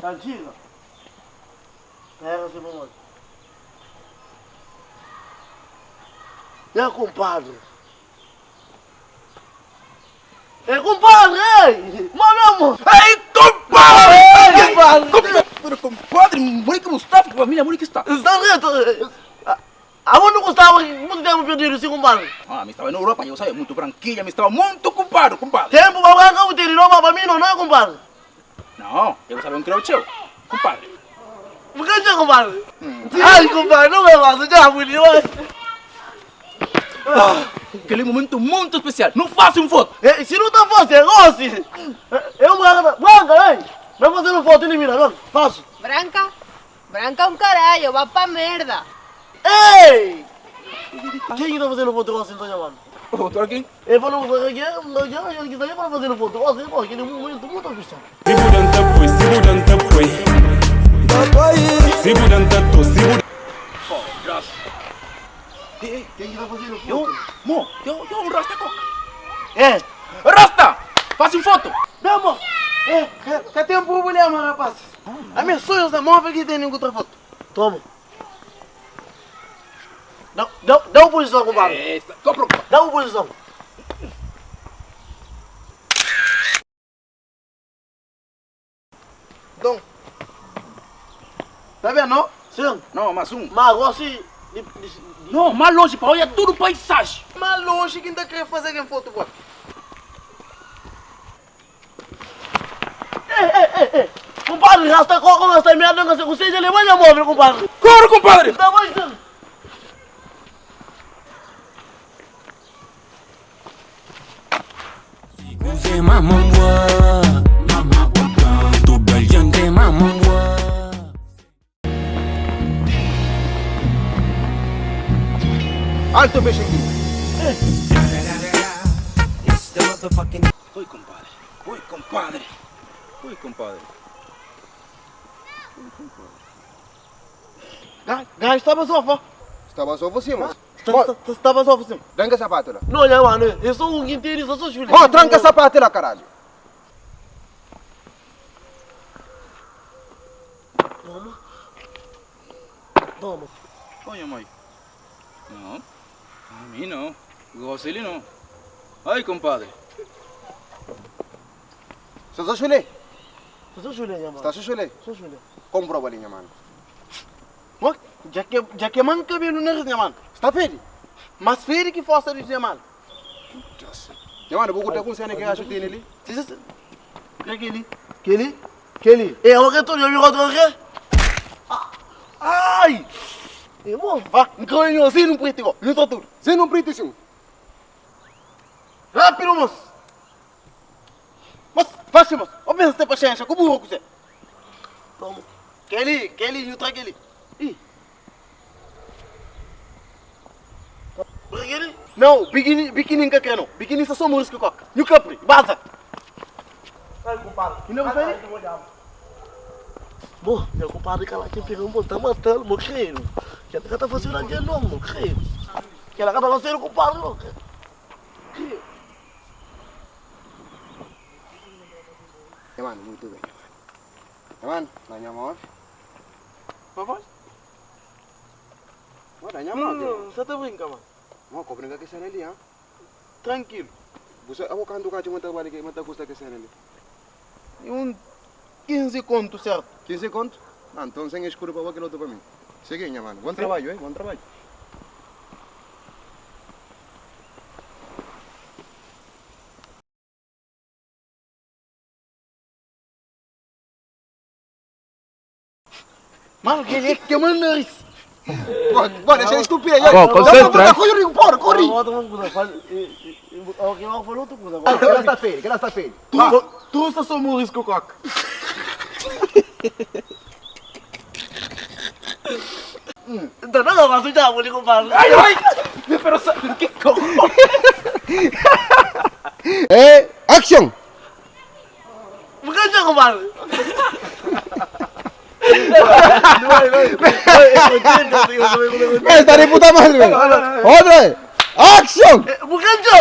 Tranquila. Pega esse mamãe. Compadre. Compadre, ei! Mamamos! Ei, compadre! Ei, compadre! Pero compadre, Mônica Mustafa, que família Mônica está? Está reto! Aonde gostava muito tempo perdido, sim, compadre? Ah, me estava na Europa, eu saía muito branquinha, me estava muito ocupado, compadre. Tempo para branca, o tiro não para mim, não é, compadre? Não, eu sabia um creucheu, compadre. Por que é, compadre? Ai, compadre, não é fácil, já, bonito. Aquele momento muito especial, não faça uma foto. Se não está fácil, é goste. Eu, branca, ei! Vai fazer uma foto e mira, não, faço. Branca? Branca um caralho, vá pra merda. Ei! Quem está fazendo foto assim, então, chamando? Foto aqui? É para não fazer aqui, ele que está para fazer foto assim, pô, aquele momento muito oficial. Sibudanta foi. Sibudanta to, sibudanta. Quem está fazendo foto? Eu um rasta coca. É! Rasta! Faça uma foto. Vamos! Que tem um problema, rapaz. A minha sonho é móvel que tem nenhuma outra foto. Toma. Dá uma posição, compadre. Compra. Dá uma posição. Então. Tá vendo, não? Sim. Não, mas um. Mas agora se... Não, mais longe, para olhar tudo paisagem. Mas longe que ainda quer fazer em foto, pô. Ei. Compadre, rasta coca, rasta merda, não sei o que seja, ele vai na móvel, compadre. Corre, compadre. Tá bom, então. Say mama wa, mama wa, tu belgente mama wa. Alto peixe aqui. Oi, compadre. Oi, compadre. Oi, compadre. Gás, estava só, Estava só você, mas. estava só, sim. Tranca sapato lá. Não, já, mano, eu sou um inteiro, só sou filho. Oh, tranca sapato lá, caralho. Toma. Olha, mãe. Não. A mim não. Gosto dele não. Ai, compadre. Você só chulé? Sou filho, já, mano. Está só chulé? Sou filho. Compra a bolinha, mano. Mas, já que mano cabelo nariz, né, mano? Está feio? Mas feio que força de dizer, mano. Mano, vou contar com você que acho que tem ali. O que é aquele? É, o que tu já viu outro aqui? Ai! Irmão, vá, encanhou assim no preto, igual. Não tô tudo. Você não prende isso. Rápido, moço! Moço, fácil, moço. Ó, pensa ter paciência, como burro você. Toma. Kelly, eu trago ele. Ih. Brigue não, biquíni nunca quer não. Biquíni só somos que coca. E o capri, baza. Ai, compadre. E não vai? Bom, meu compadre que ela aqui pegou um botão matando, meu querido. Que ela tá fazendo aqui não, meu querido. Que ela tá fazendo compadre, meu querido. Mano, muito bem. Mano, na minha mão. Papai? Mano, na minha mão. Não, você tá brincando, mano. Não, compra que você ali, hein? Tranquilo. Você, eu vou cantar com o trabalho que mata custa que você ali. E 15 conto, certo? 15 conto? Não, então sem escuro para aquele outro para mim. Seguinha, mano. Bom trabalho, hein? Bom trabalho. Mano, que ele que manda isso. Pode deixar estúpido aí. concentra. Corre, corre. Alguém falou outra coisa. Que ela está feia. Tu só somos risco, coca. Então não vas a já, vou lhe comprar. Ai! Pero que cojo? Action! Por que já compadre? Está de puta madre. Otra vez. Action! Por que já?